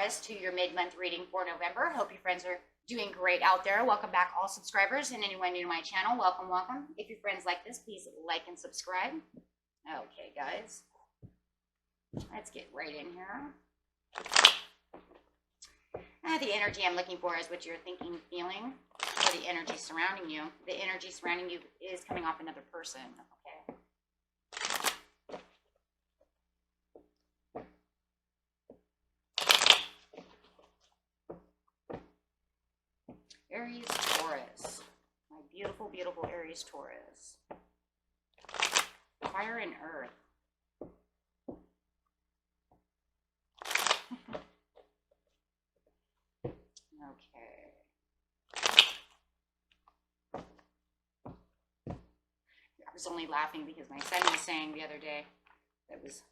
Taurus, to your mid-month reading for November. Hope your friends are doing great out there. Welcome back, all subscribers, and anyone new to my channel, welcome, welcome. If your friends like this, please like and subscribe. Okay, guys, let's get right in here. The energy I'm looking for is what you're thinking, feeling, or the energy surrounding you. The energy surrounding you is coming off another person, okay? Aries, Taurus. My beautiful, beautiful Aries, Taurus. Fire and earth. Okay. I was only laughing because my son was saying the other day, it's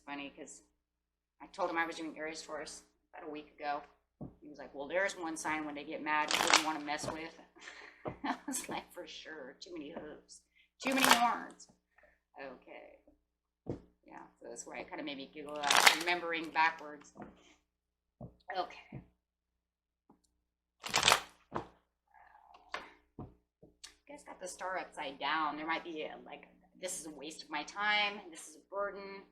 funny because I told him I was doing Aries, Taurus about a week ago. He was like, well, there's one sign when they get mad you wouldn't want to mess with. I was like, for sure, too many hooves, too many horns. Okay. Yeah, so that's why it kind of made me giggle out, remembering backwards. Okay. You guys got the star upside down. There might be like, this is a waste of my time. This is a burden.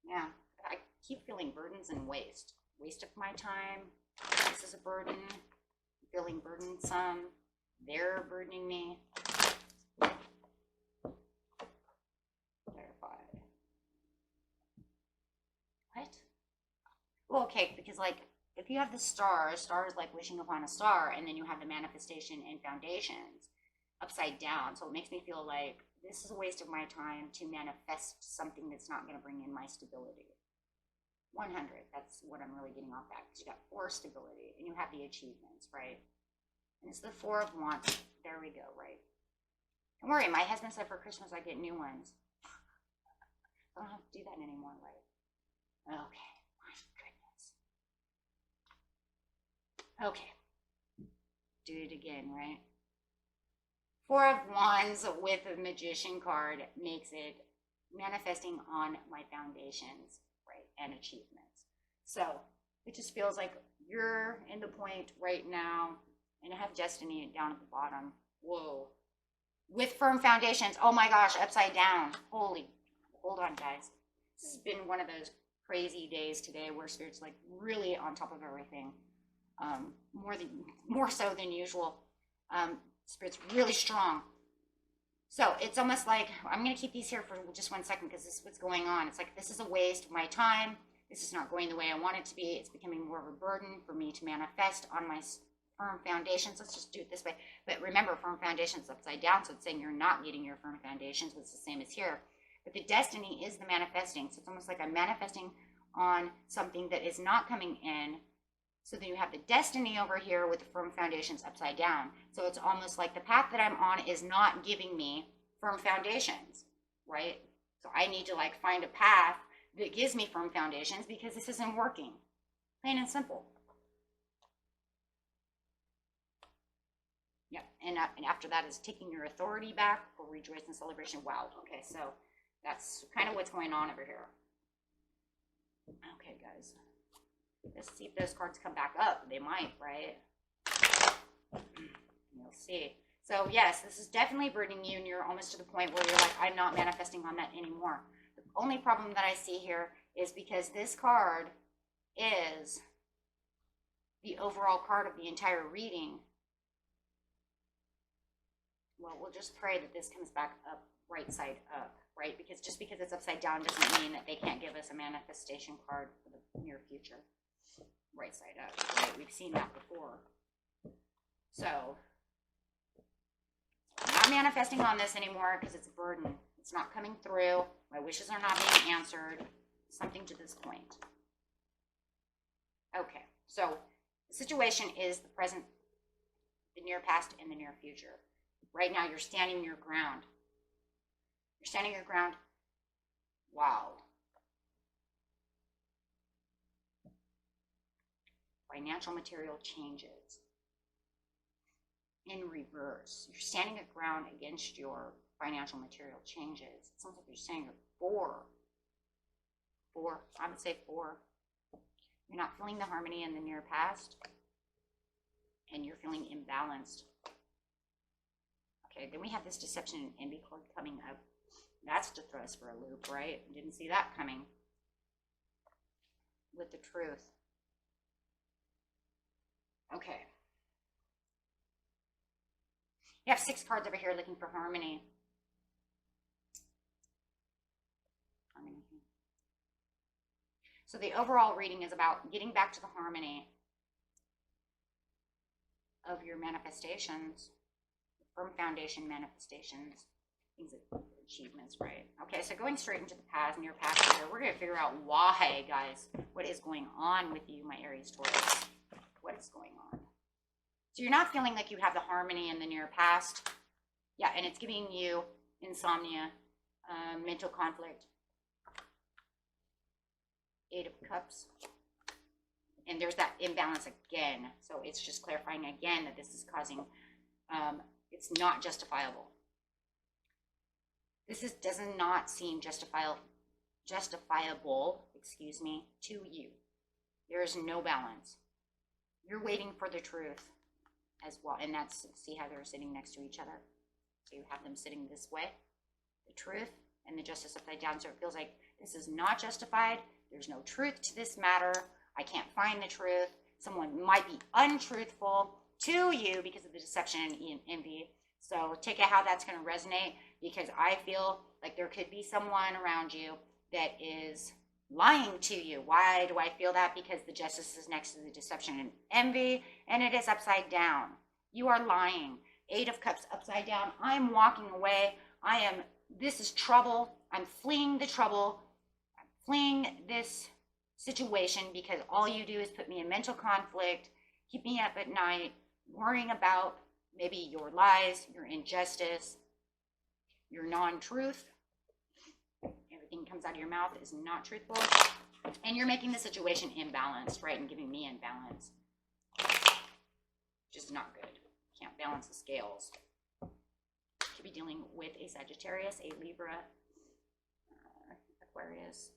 Yeah, I keep feeling burdens and waste. Waste of my time. This is a burden. Feeling burdensome. They're burdening me. Clarified. What? Well, okay, because like, if you have the star is like wishing upon a star, and then you have the manifestation and foundations upside down. So it makes me feel like this is a waste of my time to manifest something that's not going to bring in my stability. 100, that's what I'm really getting off that, because you got 4 stability, and you have the achievements, right? And it's the 4 of Wands. There we go, right? Don't worry, my husband said for Christmas I get new ones. I don't have to do that anymore, right? Okay, my goodness. Okay, do it again, right? 4 of Wands with a Magician card makes it manifesting on my foundations, right, and achievements. So it just feels like you're in the point right now, and I have Destiny down at the bottom. Whoa. With firm foundations. Oh my gosh, upside down. Holy, hold on, guys. This has been one of those crazy days today where Spirit's like really on top of everything. More so than usual. Spirit's really strong. So it's almost like, I'm going to keep these here for just 1 second because this is what's going on. It's like, this is a waste of my time. This is not going the way I want it to be. It's becoming more of a burden for me to manifest on my firm foundations. Let's just do it this way. But remember, firm foundations upside down. So it's saying you're not leading your firm foundations, which is the same as here. But the destiny is the manifesting. So it's almost like I'm manifesting on something that is not coming in. So then you have the destiny over here with the firm foundations upside down. So it's almost like the path that I'm on is not giving me firm foundations, right? So I need to like find a path that gives me firm foundations because this isn't working. Plain and simple. Yeah, and after that is taking your authority back for rejoice and celebration. Wow, okay, so that's kind of what's going on over here. Okay, guys. Let's see if those cards come back up. They might, right? You'll see. So yes, this is definitely burdening you, and you're almost to the point where you're like, I'm not manifesting on that anymore. The only problem that I see here is because this card is the overall card of the entire reading. Well, we'll just pray that this comes back up, right side up, right? Because just because it's upside down doesn't mean that they can't give us a manifestation card for the near future. Right side up, right? We've seen that before. So I'm not manifesting on this anymore because it's a burden. It's not coming through. My wishes are not being answered. Something to this point. Okay, so the situation is the present, the near past, and the near future. Right now, you're standing your ground. You're standing your ground. Wow. Financial material changes. In reverse. You're standing your ground against your financial material changes. It sounds like you're standing for 4. I would say 4. You're not feeling the harmony in the near past, and you're feeling imbalanced. Okay, then we have this deception and envy card coming up. That's to throw us for a loop, right? Didn't see that coming. With the truth. Okay. You have 6 cards over here looking for harmony. So the overall reading is about getting back to the harmony of your manifestations, firm foundation manifestations, things that achievements, right? Okay, so going straight into the past, near past here, we're going to figure out why, guys. What is going on with you, my Aries Taurus? What is going on? So you're not feeling like you have the harmony in the near past. Yeah, and it's giving you insomnia, mental conflict, 8 of Cups. And there's that imbalance again. So it's just clarifying again that this is causing, it's not justifiable. This does not seem justifiable, excuse me, to you. There is no balance. You're waiting for the truth as well. And that's, see how they're sitting next to each other. So you have them sitting this way, the truth and the justice upside down. So it feels like this is not justified. There's no truth to this matter. I can't find the truth. Someone might be untruthful to you because of the deception and envy. So take it how that's going to resonate, because I feel like there could be someone around you that is lying to you. Why do I feel that? Because the justice is next to the deception and envy, and it is upside down. You are lying. 8 of Cups upside down. I'm walking away. This is trouble. I'm fleeing the trouble. I'm fleeing this situation because all you do is put me in mental conflict, keep me up at night, worrying about maybe your lies, your injustice, your non-truth. Everything comes out of your mouth is not truthful. And you're making the situation imbalanced, right? And giving me imbalance. Which is not good. Can't balance the scales. Could be dealing with a Sagittarius, a Libra, Aquarius.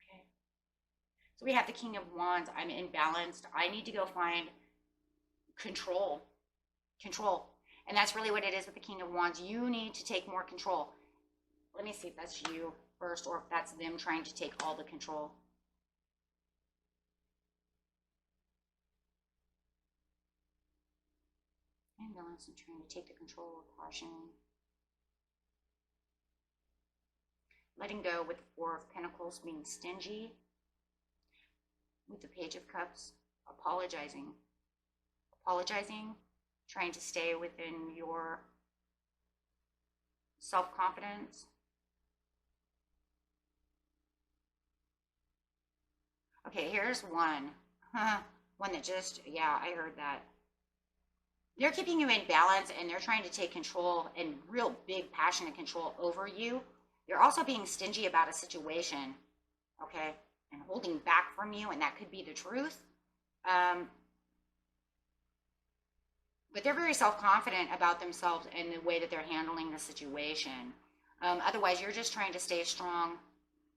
Okay. So we have the King of Wands. I'm imbalanced. I need to go find control. Control. And that's really what it is with the King of Wands. You need to take more control. Let me see if that's you first or if that's them trying to take all the control. Imbalance and trying to take the control of caution. Letting go with the 4 of Pentacles, being stingy. With the Page of Cups, apologizing. Apologizing, trying to stay within your self-confidence. Okay, here's one. One that just, yeah, I heard that. They're keeping you in balance and they're trying to take control and real big passionate control over you. They're also being stingy about a situation, okay, and holding back from you, and that could be the truth. But they're very self-confident about themselves and the way that they're handling the situation. Otherwise, you're just trying to stay strong.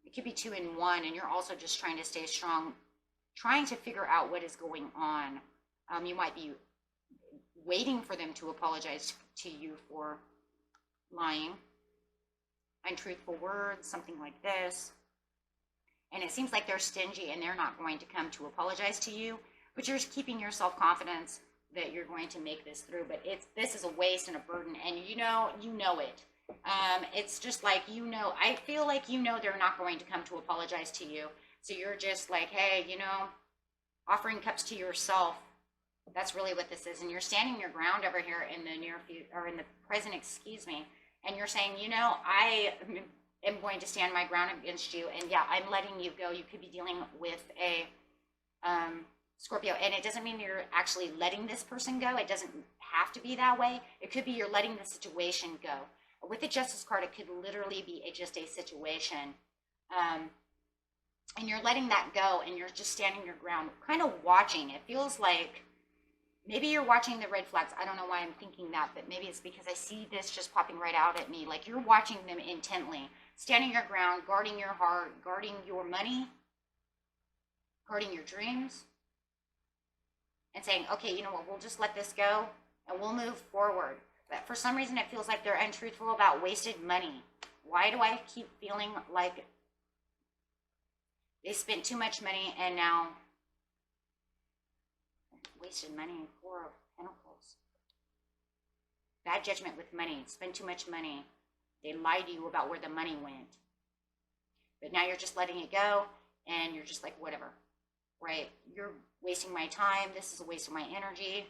It could be 2 in 1, and you're also just trying to stay strong, trying to figure out what is going on. You might be waiting for them to apologize to you for lying, untruthful words, something like this. And it seems like they're stingy and they're not going to come to apologize to you, but you're just keeping your self-confidence that you're going to make this through. But this is a waste and a burden, and you know it. It's just like, I feel like they're not going to come to apologize to you. So you're just like, hey, offering cups to yourself. That's really what this is. And you're standing your ground over here in the near future, or in the present, excuse me. And you're saying, I am going to stand my ground against you. And yeah, I'm letting you go. You could be dealing with a Scorpio. And it doesn't mean you're actually letting this person go. It doesn't have to be that way. It could be you're letting the situation go. With the Justice card, it could literally be just a situation. And you're letting that go. And you're just standing your ground, kind of watching. It feels like maybe you're watching the red flags. I don't know why I'm thinking that, but maybe it's because I see this just popping right out at me. Like you're watching them intently. standing your ground, guarding your heart, guarding your money, guarding your dreams, and saying, okay, you know what, we'll just let this go and we'll move forward. But for some reason, it feels like they're untruthful about wasted money. Why do I keep feeling like they spent too much money and now wasted money? Four of Pentacles. Bad judgment with money. Spend too much money. They lied to you about where the money went. But now you're just letting it go and you're just like, whatever. Right? You're wasting my time. This is a waste of my energy.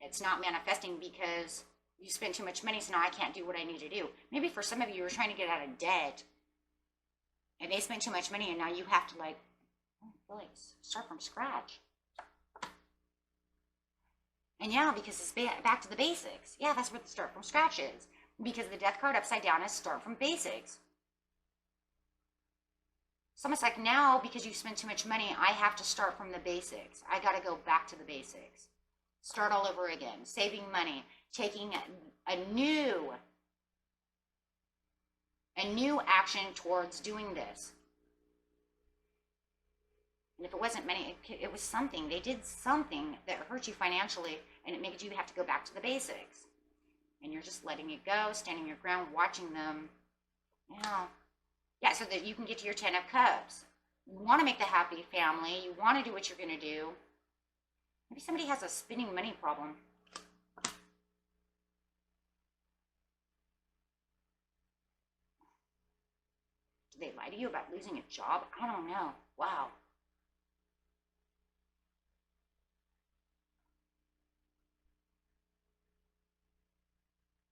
It's not manifesting because you spend too much money, so now I can't do what I need to do. Maybe for some of you, you're trying to get out of debt, and they spend too much money, and now you have to like start from scratch. And yeah, because it's back to the basics. Yeah, that's what the start from scratch is. Because the death card upside down is start from basics. It's almost like now, because you spend too much money, I have to start from the basics. I got to go back to the basics. Start all over again. Saving money. Taking a new action towards doing this. And if it wasn't money, it was something. They did something that hurt you financially, and it made you have to go back to the basics. And you're just letting it go, standing your ground, watching them. Yeah, so that you can get to your 10 of Cups. You want to make the happy family. You want to do what you're going to do. Maybe somebody has a spending money problem. Did they lie to you about losing a job? I don't know. Wow.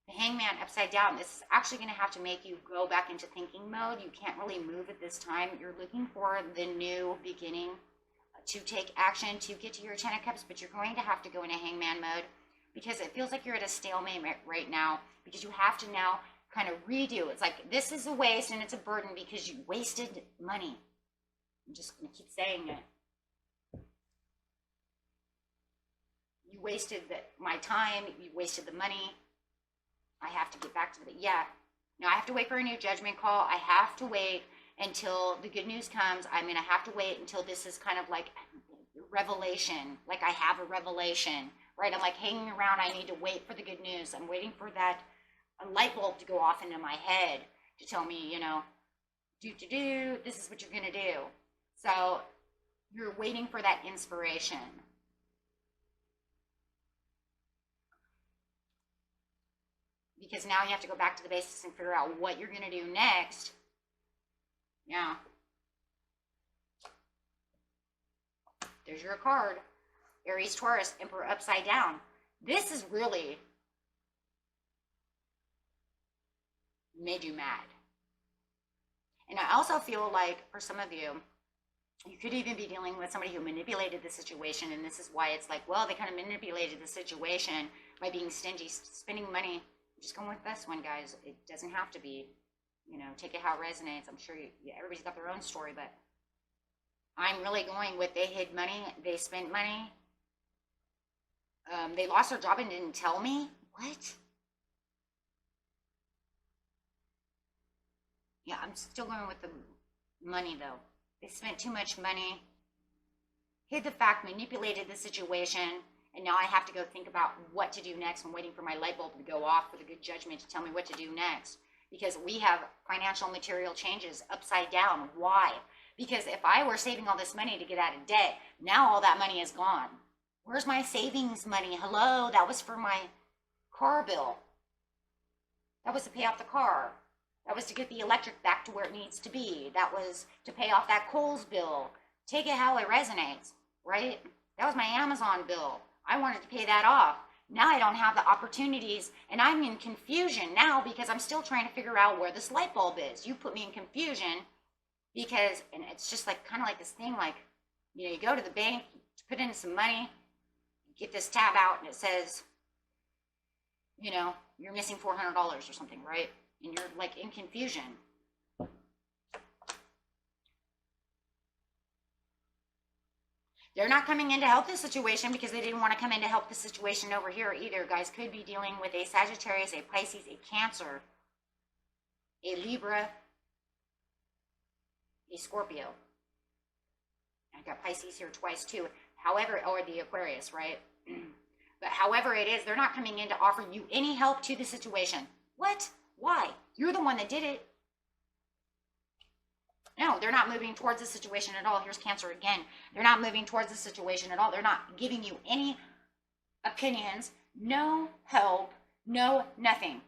The Hangman upside down. This is actually going to have to make you go back into thinking mode. You can't really move at this time. You're looking for the new beginning to take action, to get to your 10 of Cups, but you're going to have to go into Hangman mode because it feels like you're at a stalemate right now because you have to now kind of redo. It's like this is a waste and it's a burden because you wasted money. I'm just going to keep saying it. You wasted my time. You wasted the money. I have to get back to now I have to wait for a new judgment call. I have to wait until the good news comes. I'm going to have to wait until this is kind of like revelation. Like I have a revelation, right? I'm like hanging around. I need to wait for the good news. I'm waiting for that a light bulb to go off into my head to tell me, this is what you're going to do. So you're waiting for that inspiration. Because now you have to go back to the basics and figure out what you're going to do next. Yeah. There's your card. Aries, Taurus, Emperor upside down. This is really made you mad. And I also feel like for some of you, you could even be dealing with somebody who manipulated the situation. And this is why it's like, well, they kind of manipulated the situation by being stingy, spending money. Just going with this one, guys. It doesn't have to be, take it how it resonates. I'm sure everybody's got their own story, but I'm really going with they hid money, they spent money, they lost their job and didn't tell me. What? Yeah, I'm still going with the money, though. They spent too much money, hid the fact, manipulated the situation, and now I have to go think about what to do next. I'm waiting for my light bulb to go off for the good judgment to tell me what to do next. Because we have financial material changes upside down. Why? Because if I were saving all this money to get out of debt, now all that money is gone. Where's my savings money? Hello? That was for my car bill. That was to pay off the car. That was to get the electric back to where it needs to be. That was to pay off that Kohl's bill. Take it how it resonates, right? That was my Amazon bill. I wanted to pay that off. Now I don't have the opportunities, and I'm in confusion now because I'm still trying to figure out where this light bulb is. You put me in confusion because, and it's just like kind of like this thing like, you go to the bank, put in some money, get this tab out, and it says, you're missing $400 or something, right? And you're like in confusion. They're not coming in to help the situation because they didn't want to come in to help the situation over here either. Guys could be dealing with a Sagittarius, a Pisces, a Cancer a Libra, a Scorpio. I got Pisces here twice too. However, or the Aquarius, right? But however it is, they're not coming in to offer you any help to the situation. What? Why? You're the one that did it. No, they're not moving towards the situation at all. Here's Cancer again. They're not moving towards the situation at all. They're not giving you any opinions, no help, no nothing.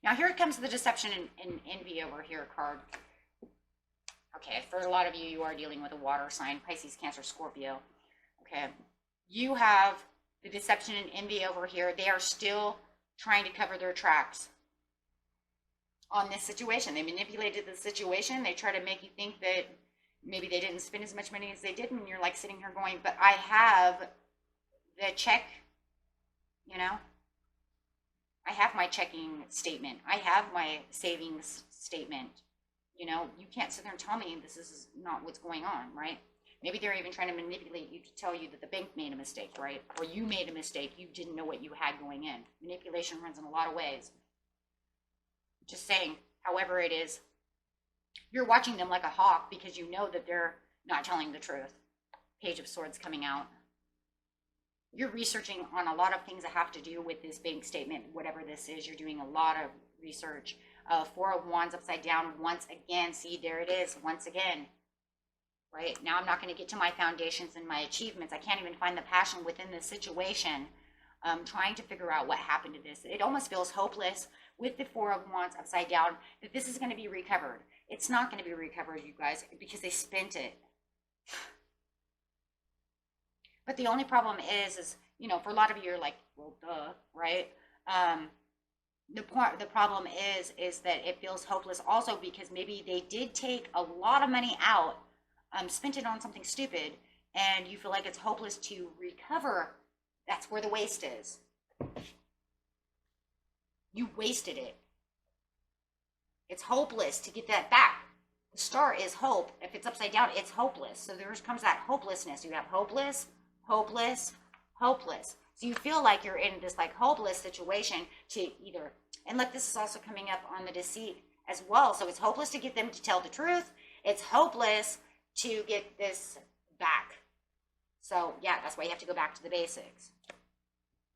Now here comes the deception and envy over here card. Okay, for a lot of you, you are dealing with a water sign, Pisces, Cancer, Scorpio. Okay, you have the deception and envy over here. They are still trying to cover their tracks on this situation. They manipulated the situation. They try to make you think that maybe they didn't spend as much money as they did, and you're like sitting here going, but I have the check, you know? I have my checking statement. I have my savings statement. You know, you can't sit there and tell me this is not what's going on, right? Maybe they're even trying to manipulate you to tell you that the bank made a mistake, right? Or you made a mistake. You didn't know what you had going in. Manipulation runs in a lot of ways. Just saying, however it is, you're watching them like a hawk because you know that they're not telling the truth. Page of Swords coming out. You're researching on a lot of things that have to do with this bank statement, whatever this is. You're doing a lot of research. Four of Wands upside down once again. See, there it is once again. Right? Now I'm not going to get to my foundations and my achievements. I can't even find the passion within this situation. Trying to figure out what happened to this. It almost feels hopeless with the Four of Wands upside down that this is going to be recovered. It's not going to be recovered, you guys, because they spent it. But the only problem is, you know, for a lot of you, you're like, well, duh, right? The problem is that it feels hopeless also because maybe they did take a lot of money out, spent it on something stupid, and you feel like it's hopeless to recover. That's where the waste is. You wasted it. It's hopeless to get that back. The star is hope. If it's upside down, it's hopeless. So there comes that hopelessness. You have hopeless, hopeless, hopeless. So you feel like you're in this like hopeless situation to either, and look, this is also coming up on the deceit as well. So it's hopeless to get them to tell the truth. It's hopeless to get this back. So yeah, that's why you have to go back to the basics.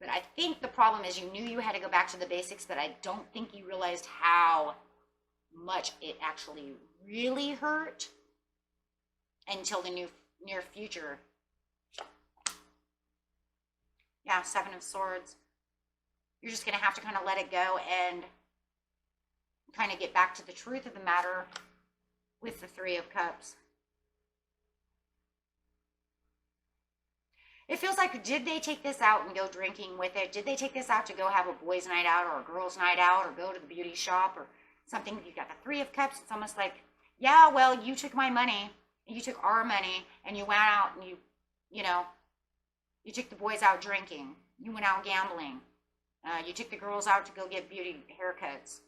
But I think the problem is you knew you had to go back to the basics, but I don't think you realized how much it actually really hurt until the near future. Yeah, Seven of Swords. You're just going to have to kind of let it go and kind of get back to the truth of the matter with the Three of Cups. It feels like, did they take this out and go drinking with it? Did they take this out to go have a boys' night out or a girls' night out or go to the beauty shop or something? You got the Three of Cups. It's almost like, yeah, well, you took my money, you took our money, and you went out and you know, you took the boys out drinking. You went out gambling. You took the girls out to go get beauty haircuts.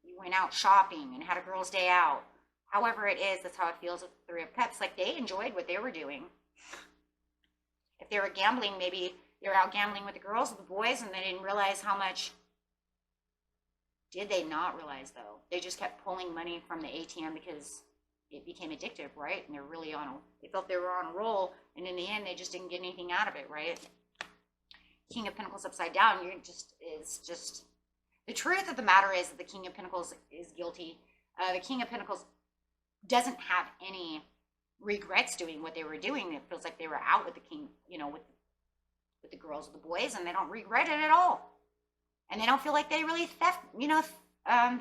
You went out shopping and had a girls' day out. However it is, that's how it feels with the Three of Cups. Like they enjoyed what they were doing. If they were gambling, maybe they were out gambling with the girls or the boys and they didn't realize how much. Did they not realize, though? They just kept pulling money from the ATM because it became addictive, right? And they're really they felt they were on a roll, and in the end, they just didn't get anything out of it, right? King of Pentacles upside down, it's just, the truth of the matter is that the King of Pentacles is guilty. The King of Pentacles doesn't have any regrets doing what they were doing. It feels like they were out with the king, you know, with the girls, with the boys, and they don't regret it at all. And they don't feel like they really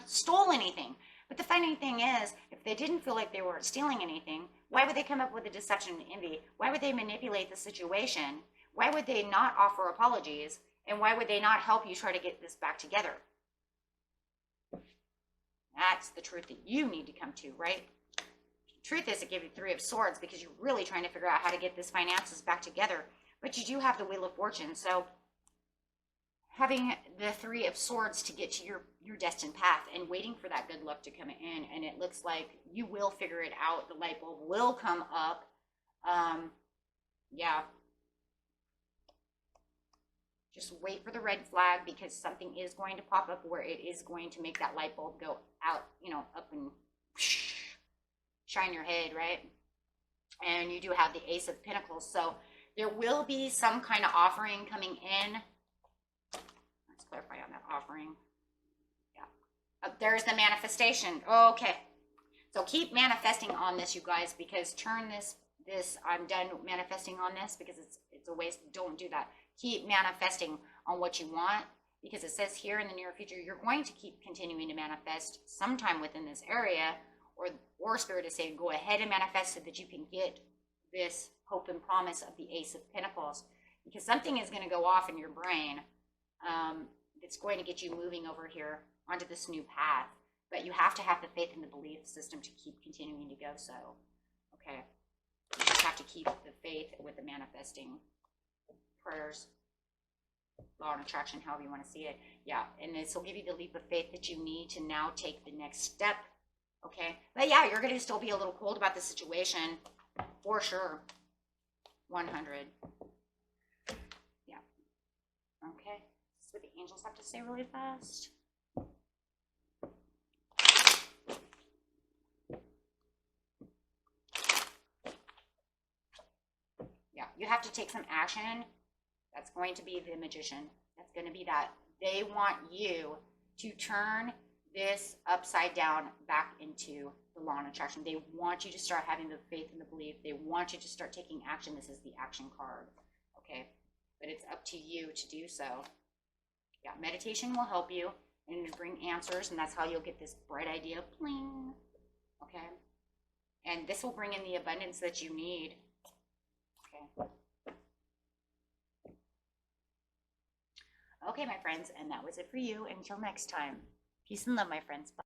stole anything. But the funny thing is, if they didn't feel like they were stealing anything, why would they come up with a deception and envy? Why would they manipulate the situation? Why would they not offer apologies? And why would they not help you try to get this back together? That's the truth that you need to come to, right? Truth is, it gave you Three of Swords because you're really trying to figure out how to get this finances back together. But you do have the Wheel of Fortune. So having the Three of Swords to get to your destined path and waiting for that good luck to come in. And it looks like you will figure it out. The light bulb will come up. Yeah. Just wait for the red flag, because something is going to pop up where it is going to make that light bulb go out, you know, up and shine your head, right? And you do have the Ace of Pentacles. So there will be some kind of offering coming in. Let's clarify on that offering. Yeah. There's the manifestation. Okay. So keep manifesting on this, you guys, because turn this, I'm done manifesting on this, because it's a waste. Don't do that. Keep manifesting on what you want, because it says here in the near future, you're going to keep continuing to manifest sometime within this area, or Spirit is saying, go ahead and manifest so that you can get this hope and promise of the Ace of Pentacles, because something is going to go off in your brain. It's going to get you moving over here onto this new path, but you have to have the faith and the belief system to keep continuing to go. So, okay, you just have to keep the faith with the manifesting prayers, law of attraction, however you want to see it. Yeah, and this will give you the leap of faith that you need to now take the next step. Okay, but yeah, you're going to still be a little cold about the situation, for sure. 100. Yeah. Okay, this is what the angels have to say really fast. Yeah, you have to take some action. That's going to be the Magician. That's going to be that. They want you to turn this upside down back into the law of attraction. They want you to start having the faith and the belief. They want you to start taking action. This is the action card. Okay, but it's up to you to do so. Yeah, meditation will help you and bring answers, and that's how you'll get this bright idea. Bling. Okay, and this will bring in the abundance that you need. Okay. Okay, my friends, and that was it for you. Until next time, peace and love, my friends. Bye.